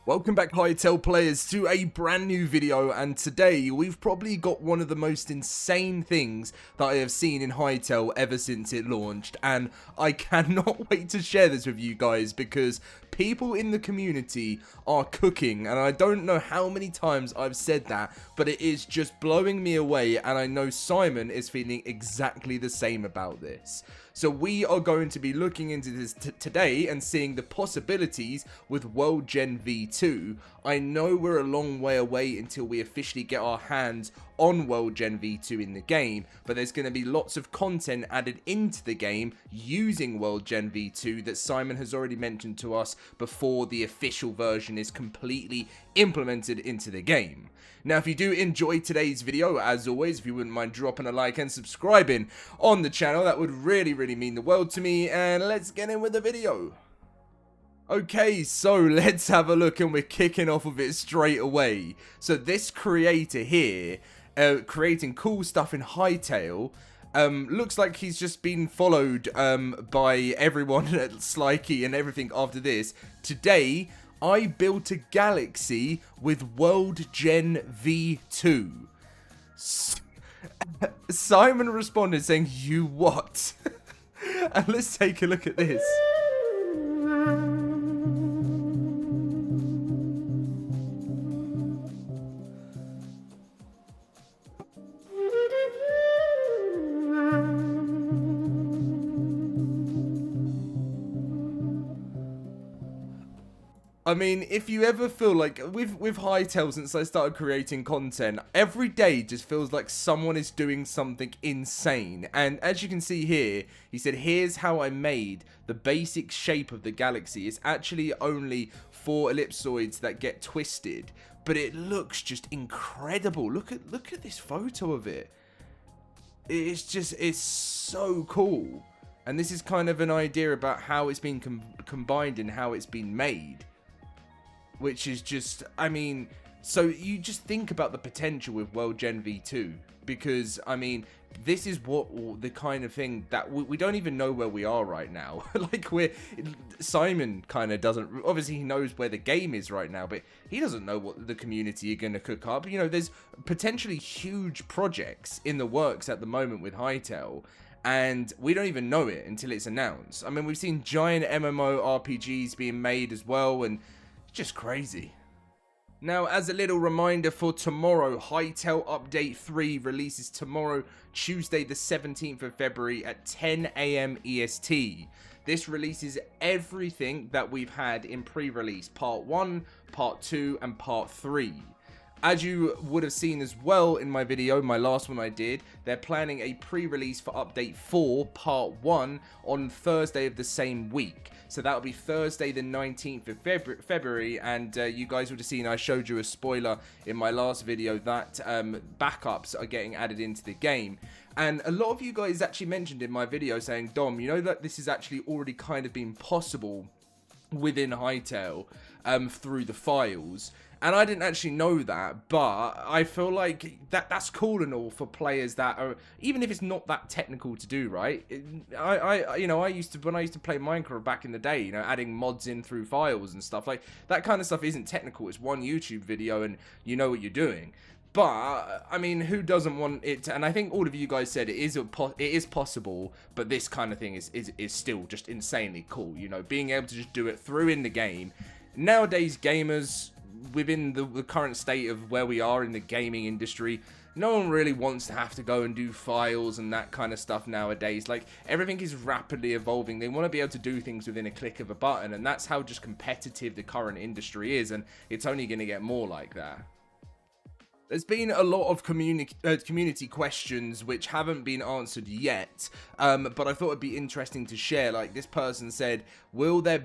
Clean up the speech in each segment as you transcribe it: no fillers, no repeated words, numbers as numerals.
Welcome back, Hytale players, to a brand new video, and today we've probably got one of the most insane things that I have seen in Hytale ever since it launched, and I cannot wait to share this with you guys because people in the community are cooking, and I don't know how many times I've said that, but it is just blowing me away, and I know Simon is feeling exactly the same about this. So we are going to be looking into this today and seeing the possibilities with World Gen V2. I know we're a long way away until we officially get our hands on World Gen V2 in the game, but there's going to be lots of content added into the game using World Gen V2 that Simon has already mentioned to us before the official version is completely implemented into the game. Now, if you do enjoy today's video, as always, if you wouldn't mind dropping a like and subscribing on the channel, that would really mean the world to me, and let's get in with the video. Okay, so let's have a look, and we're kicking off with it straight away. So this creator here, creating cool stuff in Hytale, looks like he's just been followed by everyone at Slikey and everything after this. Today, I built a galaxy with World Gen V2. Simon responded saying, "You what?" And let's take a look at this. I mean, if you ever feel like, with Hytale, since I started creating content, every day just feels like someone is doing something insane. And as you can see here, he said, here's how I made the basic shape of the galaxy. It's actually only 4 ellipsoids that get twisted, but it looks just incredible. Look at this photo of it. It's so cool. And this is kind of an idea about how it's been combined and how it's been made. Which is just, I mean, so you just think about the potential with World Gen V2, because, I mean, this is what the kind of thing that we don't even know where we are right now. Like, Simon kind of doesn't, obviously he knows where the game is right now, but he doesn't know what the community are going to cook up. You know, there's potentially huge projects in the works at the moment with Hytale, and we don't even know it until it's announced. I mean, we've seen giant MMO RPGs being made as well, and just crazy. Now, as a little reminder for tomorrow, Hytale Update 3 releases tomorrow, Tuesday the 17th of February at 10 AM EST. This releases everything that we've had in pre-release, Part 1, Part 2, and Part 3. As you would have seen as well in my video, my last one I did, they're planning a pre-release for Update 4, Part 1, on Thursday of the same week. So that'll be Thursday the 19th of February, and you guys would have seen, I showed you a spoiler in my last video that backups are getting added into the game. And a lot of you guys actually mentioned in my video saying, Dom, you know that this has actually already kind of been possible within Hytale through the files. And I didn't actually know that, but I feel like that's cool and all for players that are, even if it's not that technical to do, right? I used to, when I used to play Minecraft back in the day, you know, adding mods in through files and stuff, like that kind of stuff isn't technical. It's one YouTube video and you know what you're doing. But, I mean, who doesn't want it to, and I think all of you guys said it is possible, but this kind of thing is still just insanely cool, you know, being able to just do it through in the game. Nowadays, gamers, within the current state of where we are in the gaming industry, no one really wants to have to go and do files and that kind of stuff nowadays. Like, everything is rapidly evolving. They want to be able to do things within a click of a button, and that's how just competitive the current industry is, and it's only going to get more like that. There's been a lot of community questions which haven't been answered yet, but I thought it'd be interesting to share. Like, this person said, will there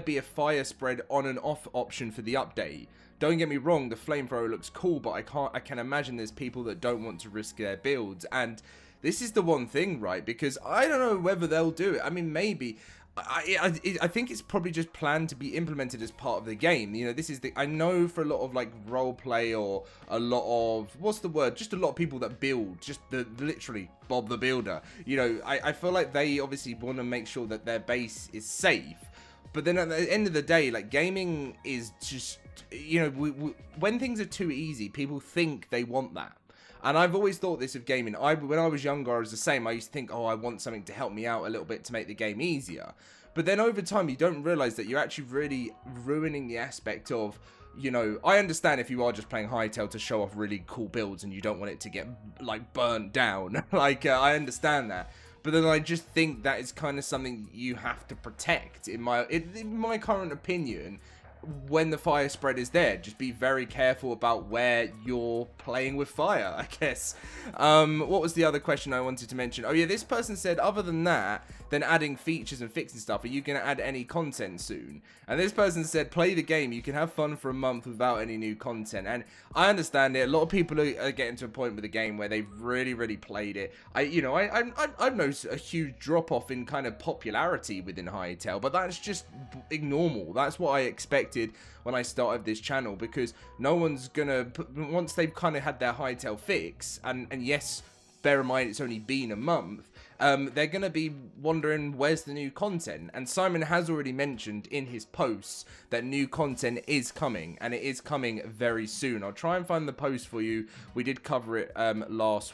be a fire spread on and off option for the update? Don't get me wrong, the flamethrower looks cool, but I can imagine there's people that don't want to risk their builds, and this is the one thing, right? Because I don't know whether they'll do it. I mean, maybe. I think it's probably just planned to be implemented as part of the game. You know, this is I know for a lot of like role play or a lot of, what's the word? Just a lot of people that build, just literally Bob the Builder. You know, I feel like they obviously want to make sure that their base is safe. But then at the end of the day, like, gaming is just you know, when things are too easy, people think they want that. And I've always thought this of gaming. When I was younger, I was the same. I used to think, oh, I want something to help me out a little bit to make the game easier. But then over time, you don't realize that you're actually really ruining the aspect of, you know, I understand if you are just playing Hytale to show off really cool builds and you don't want it to get, like, burnt down. Like, I understand that. But then I just think that is kind of something you have to protect, in my current opinion. When the fire spread is there, just be very careful about where you're playing with fire, I guess. What was the other question I wanted to mention? Oh yeah, this person said, other than that, then adding features and fixing stuff, are you going to add any content soon? And this person said, play the game, you can have fun for a month without any new content. And I understand it. A lot of people are getting to a point with the game where they've really played it. I've noticed a huge drop off in kind of popularity within Hytale, but that's just normal. That's what I expected when I started this channel, because no one's gonna once they've kind of had their Hytale fix, and yes, bear in mind it's only been a month, they're gonna be wondering where's the new content. And Simon has already mentioned in his posts that new content is coming, and it is coming very soon. I'll try and find the post for you. We did cover it last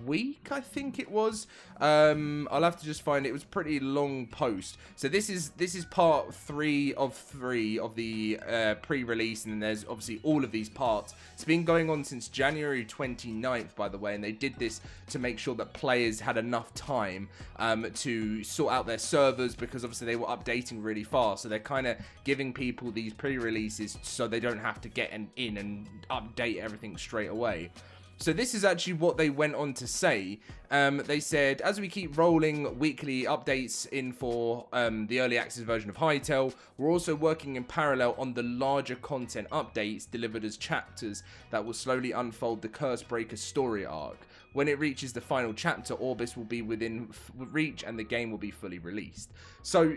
week, I think it was. I'll have to just find it. It was a pretty long post. So this is part 3 of the pre-release, and then there's obviously all of these parts. It's been going on since January 29th, by the way, and they did this to make sure that players had enough time to sort out their servers, because obviously they were updating really fast. So they're kind of giving people these pre-releases so they don't have to get in and update everything straight away. So this is actually what they went on to say. They said, as we keep rolling weekly updates in for the early access version of Hytale, we're also working in parallel on the larger content updates delivered as chapters that will slowly unfold the Cursebreaker story arc. When it reaches the final chapter, Orbis will be within reach and the game will be fully released. So,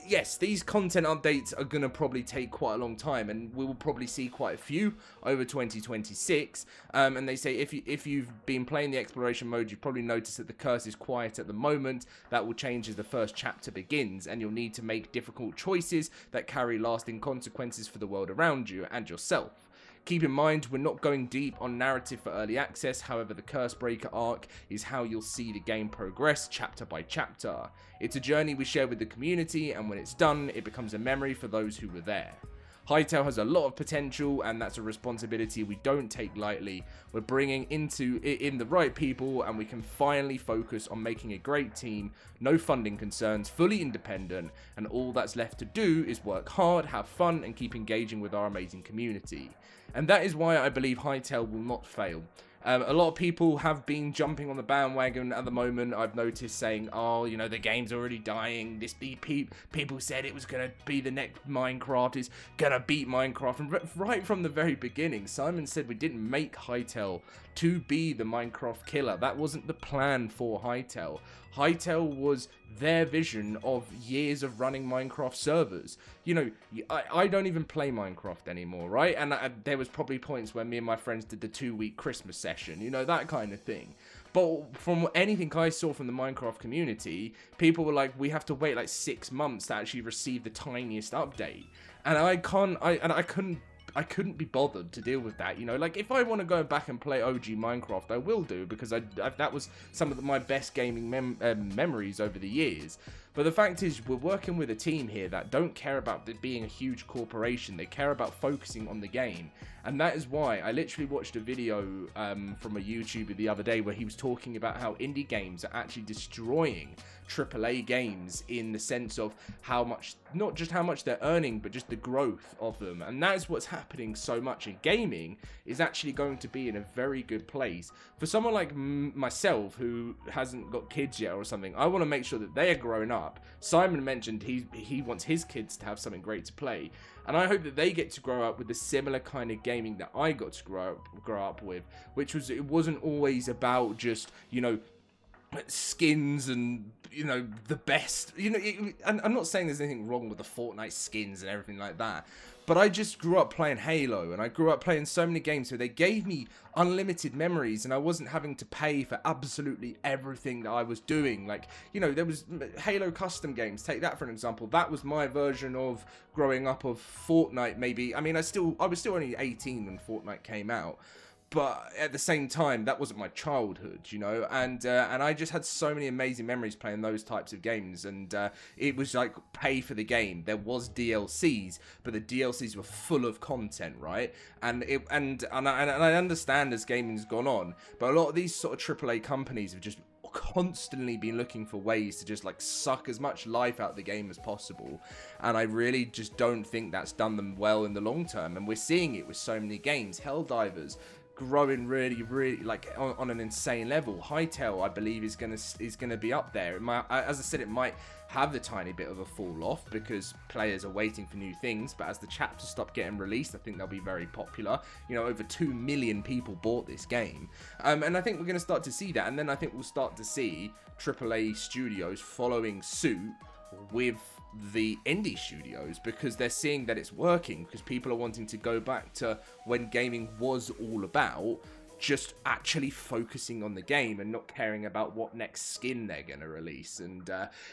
yes, these content updates are going to probably take quite a long time, and we will probably see quite a few over 2026. And they say if you've been playing the exploration mode, you've probably noticed that the curse is quiet at the moment. That will change as the first chapter begins, and you'll need to make difficult choices that carry lasting consequences for the world around you and yourself. Keep in mind, we're not going deep on narrative for early access, however the Cursebreaker arc is how you'll see the game progress chapter by chapter. It's a journey we share with the community, and when it's done, it becomes a memory for those who were there. Hytale has a lot of potential, and that's a responsibility we don't take lightly. We're bringing in the right people, and we can finally focus on making a great team, no funding concerns, fully independent, and all that's left to do is work hard, have fun, and keep engaging with our amazing community. And that is why I believe Hytale will not fail. A lot of people have been jumping on the bandwagon at the moment. I've noticed saying, oh, you know, the game's already dying. People said it was going to be the next Minecraft. It's going to beat Minecraft. And right from the very beginning, Simon said we didn't make Hytale to be the Minecraft killer. That wasn't the plan for Hytale. Hytale was their vision of years of running Minecraft servers. You know, I don't even play Minecraft anymore, right? And there was probably points where me and my friends did the 2-week Christmas session, you know, that kind of thing. But from anything I saw from the Minecraft community, people were like, we have to wait like 6 months to actually receive the tiniest update. And I couldn't be bothered to deal with that, you know. Like, if I want to go back and play OG Minecraft, I will do, because that was some of my best gaming memories over the years. But the fact is, we're working with a team here that don't care about it being a huge corporation. They care about focusing on the game. And that is why I literally watched a video from a YouTuber the other day where he was talking about how indie games are actually destroying AAA games, in the sense of how much, not just how much they're earning, but just the growth of them. And that is what's happening so much in gaming, is actually going to be in a very good place. For someone like myself who hasn't got kids yet or something, I want to make sure that they are growing up. Simon mentioned he wants his kids to have something great to play, and I hope that they get to grow up with the similar kind of gaming that I got to grow up with, which was, it wasn't always about just, you know, skins and, you know, the best, you know, and I'm not saying there's anything wrong with the Fortnite skins and everything like that, But I just grew up playing Halo, and I grew up playing so many games, so they gave me unlimited memories, and I wasn't having to pay for absolutely everything that I was doing. Like, you know, there was Halo custom games, take that for an example. That was my version of growing up of Fortnite, maybe. I mean, I was still only 18 when Fortnite came out. But at the same time, that wasn't my childhood, you know, and I just had so many amazing memories playing those types of games, and it was like pay for the game. There was DLCs, but the DLCs were full of content, right? And I understand as gaming's gone on, but a lot of these sort of AAA companies have just constantly been looking for ways to just like suck as much life out of the game as possible, and I really just don't think that's done them well in the long term. And we're seeing it with so many games. Helldivers growing really like on an insane level. Hytale, I believe, is gonna be up there. It might, as I said, it might have the tiny bit of a fall off because players are waiting for new things, but as the chapters stop getting released, I think they'll be very popular. You know, over 2 million people bought this game, and I think we're going to start to see that, and then I think we'll start to see AAA studios following suit with the indie studios, because they're seeing that it's working, because people are wanting to go back to when gaming was all about just actually focusing on the game and not caring about what next skin they're going to release. And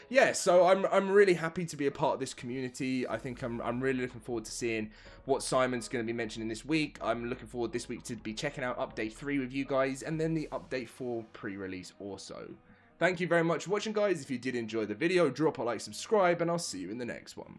yeah, so I'm really happy to be a part of this community. I think I'm really looking forward to seeing what Simon's going to be mentioning this week. I'm looking forward this week to be checking out update 3 with you guys, and then the update 4 pre-release also. Thank you very much for watching, guys. If you did enjoy the video, drop a like, subscribe, and I'll see you in the next one.